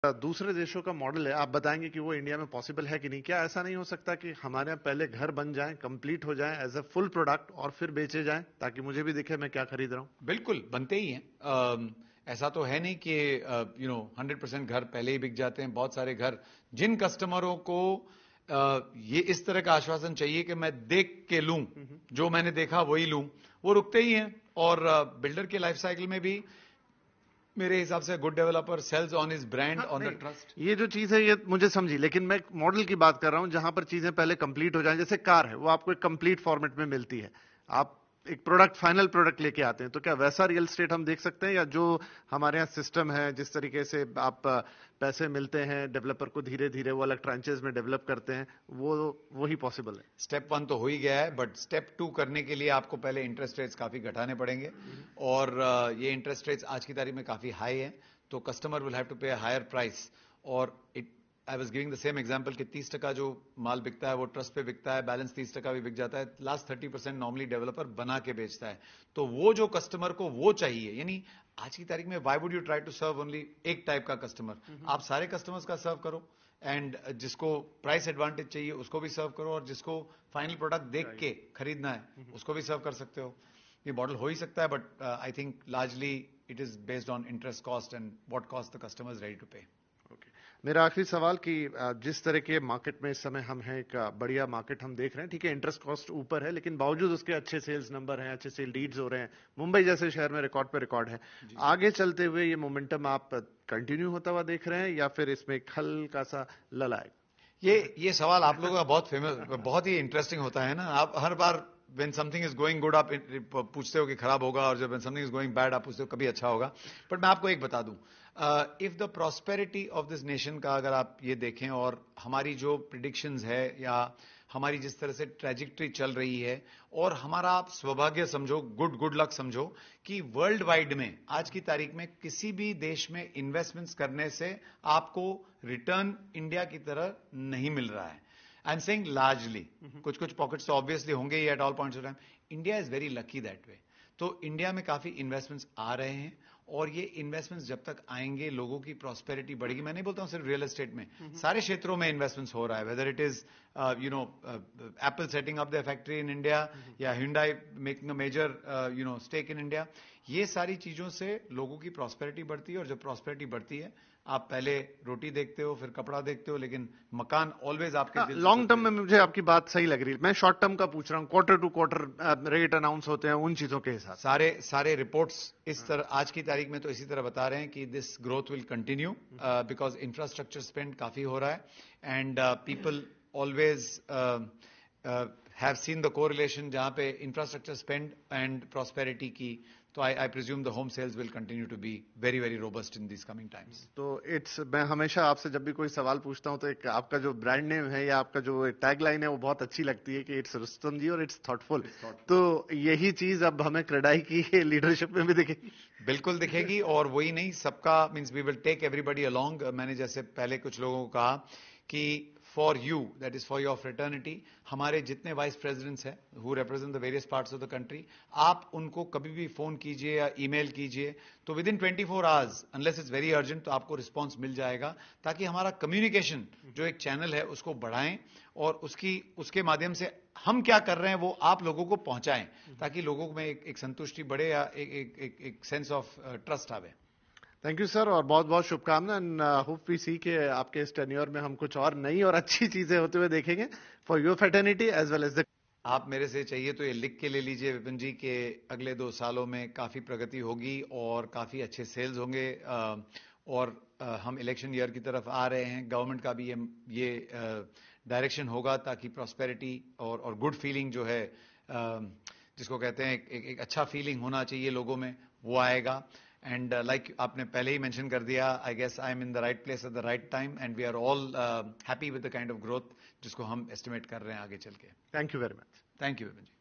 दूसरे देशों का मॉडल है, आप बताएंगे कि वो इंडिया में पॉसिबल है कि नहीं? क्या ऐसा नहीं हो सकता कि हमारे यहाँ पहले घर बन जाएं, कंप्लीट हो जाएं एज अ फुल प्रोडक्ट और फिर बेचे जाएं, ताकि मुझे भी दिखे मैं क्या खरीद रहा हूं? बिल्कुल बनते ही हैं। ऐसा तो है नहीं कि 100% घर पहले ही बिक जाते हैं। बहुत सारे घर, जिन कस्टमरों को ये इस तरह का आश्वासन चाहिए कि मैं देख के लूं, जो मैंने देखा वही लूं, वो रुकते ही हैं। और बिल्डर के लाइफ साइकिल में भी मेरे हिसाब से good developer sells on his brand, हाँ, ऑन द नहीं, ट्रस्ट। ये जो चीज है ये मुझे समझी, लेकिन मैं मॉडल की बात कर रहा हूं जहां पर चीजें पहले कंप्लीट हो जाएं। जैसे कार है, वो आपको एक कंप्लीट फॉर्मेट में मिलती है, आप एक प्रोडक्ट, फाइनल प्रोडक्ट लेके आते हैं, तो क्या वैसा रियल एस्टेट हम देख सकते हैं? या जो हमारे यहाँ सिस्टम है, जिस तरीके से आप पैसे मिलते हैं डेवलपर को, धीरे धीरे वो अलग ट्रांचेस में डेवलप करते हैं, वो ही पॉसिबल है? स्टेप 1 तो हो ही गया है, बट स्टेप 2 करने के लिए आपको पहले इंटरेस्ट रेट्स काफी घटाने पड़ेंगे। और ये इंटरेस्ट रेट्स आज की तारीख में काफी हाई है, तो कस्टमर विल हैव टू पे हायर प्राइस। और it I was giving the same example कि 30% जो माल बिकता है वो ट्रस्ट पे बिकता है, बैलेंस 30% भी बिक जाता है। लास्ट 30% नॉर्मली डेवलपर बना के बेचता है। तो वो जो कस्टमर को वो चाहिए, यानी आज की तारीख में why would you try to serve only एक टाइप का कस्टमर? आप सारे कस्टमर्स का सर्व करो, एंड जिसको प्राइस एडवांटेज चाहिए उसको भी सर्व करो, और जिसको फाइनल प्रोडक्ट देख के खरीदना है उसको भी सर्व कर सकते हो। ये मॉडल हो ही सकता है, but I think largely it is based on interest cost and what cost the customer is ready to pay. Okay, मेरा आखिरी सवाल कि जिस तरह के मार्केट में इस समय हम हैं, एक बढ़िया मार्केट हम देख रहे हैं, ठीक है, इंटरेस्ट कॉस्ट ऊपर है, लेकिन बावजूद उसके अच्छे सेल्स नंबर हैं, अच्छे सेल लीड्स हो रहे हैं, मुंबई जैसे शहर में रिकॉर्ड पे रिकॉर्ड है। आगे चलते हुए ये मोमेंटम आप कंटिन्यू होता हुआ देख रहे हैं, या फिर इसमें एक हल्का सा लल आएगा? ये सवाल आप लोगों का बहुत फेमस, बहुत ही इंटरेस्टिंग होता है ना। आप हर बार when something is going good आप पूछते हो कि खराब होगा, और जब when something is going bad आप पूछते हो कभी अच्छा होगा। बट मैं आपको एक बता दूं, if the prosperity of this nation का अगर आप ये देखें, और हमारी जो प्रिडिक्शंस है, या हमारी जिस तरह से ट्रेजेक्ट्री चल रही है, और हमारा आप सौभाग्य समझो, गुड लक समझो, कि वर्ल्ड वाइड में आज की तारीख में किसी भी देश में इन्वेस्टमेंट्स करने से आपको रिटर्न इंडिया की तरह नहीं मिल रहा है। आई एम सेइंग लार्जली, कुछ पॉकेट्स तो ऑब्वियसली होंगे ही at all points of time. India is very lucky that way. तो इंडिया में काफी इन्वेस्टमेंट्स आ रहे हैं, और ये इन्वेस्टमेंट्स जब तक आएंगे लोगों की प्रॉस्पेरिटी बढ़ेगी। मैं नहीं बोलता हूं सिर्फ रियल एस्टेट में, सारे क्षेत्रों में इन्वेस्टमेंट्स हो रहा है, whether it is Apple setting up the factory in India, या Hyundai making a major stake in India. ये सारी चीजों से लोगों की प्रॉस्पेरिटी बढ़ती है, और जब प्रॉस्पेरिटी बढ़ती है, आप पहले रोटी देखते हो, फिर कपड़ा देखते हो, लेकिन मकान ऑलवेज आपके दिल से लॉन्ग टर्म सबसे। में मुझे आपकी बात सही लग रही है, मैं शॉर्ट टर्म का पूछ रहा हूँ। Quarter to quarter rate announce होते हैं, उन चीजों के हिसाब से। सारे रिपोर्ट्स इस तरह आज की तारीख में तो इसी तरह बता रहे हैं कि this growth will continue, because infrastructure spend काफी हो रहा है, and people always have seen the correlation जहां पे इंफ्रास्ट्रक्चर स्पेंड एंड प्रॉस्पेरिटी की। तो I presume the home sales will continue to be very very robust in this coming times. तो मैं हमेशा आपसे जब भी कोई सवाल पूछता हूं, तो एक आपका जो ब्रांड नेम है या आपका जो टैग लाइन है वो बहुत अच्छी लगती है, कि इट्स रुस्तम जी और इट्स थॉटफुल। तो यही चीज अब हमें क्रेडाई की लीडरशिप में भी दिखेगी? बिल्कुल दिखेगी, और वही नहीं, सबका means we will take everybody along. मैंने जैसे पहले कुछ लोगों को कहा कि for you, that is for your fraternity, हमारे जितने वाइस प्रेसिडेंट्स हैं who represent the various parts of the country, आप उनको कभी भी फोन कीजिए या ईमेल कीजिए, तो with in 24 hours, unless it's very urgent, तो आपको रिस्पॉन्स मिल जाएगा, ताकि हमारा कम्युनिकेशन जो एक चैनल है उसको बढ़ाएं, और उसके माध्यम से हम क्या कर रहे हैं वो आप लोगों को पहुंचाएं, ताकि लोगों में एक संतुष्टि बढ़े, या एक सेंस ऑफ ट्रस्ट आवे। थैंक यू सर, और बहुत बहुत शुभकामना, एंड होप वी सी के आपके इस टेन्योर में हम कुछ और नई और अच्छी चीजें होते हुए देखेंगे, for your fraternity as well as the. आप मेरे से चाहिए तो ये लिख के ले लीजिए विपिन जी, के अगले 2 सालों में काफी प्रगति होगी, और काफी अच्छे सेल्स होंगे, और हम इलेक्शन ईयर की तरफ आ रहे हैं, गवर्नमेंट का भी ये डायरेक्शन होगा, ताकि प्रॉस्पेरिटी और गुड फीलिंग जो है, जिसको कहते हैं एक अच्छा फीलिंग होना चाहिए लोगों में, वो आएगा। एंड लाइक आपने पहले ही मेंशन कर दिया, I guess I am in the right place at the right time, and we are all happy with the kind of growth जिसको हम एस्टिमेट कर रहे हैं आगे चल के। Thank you very much. Thank you Vipin ji.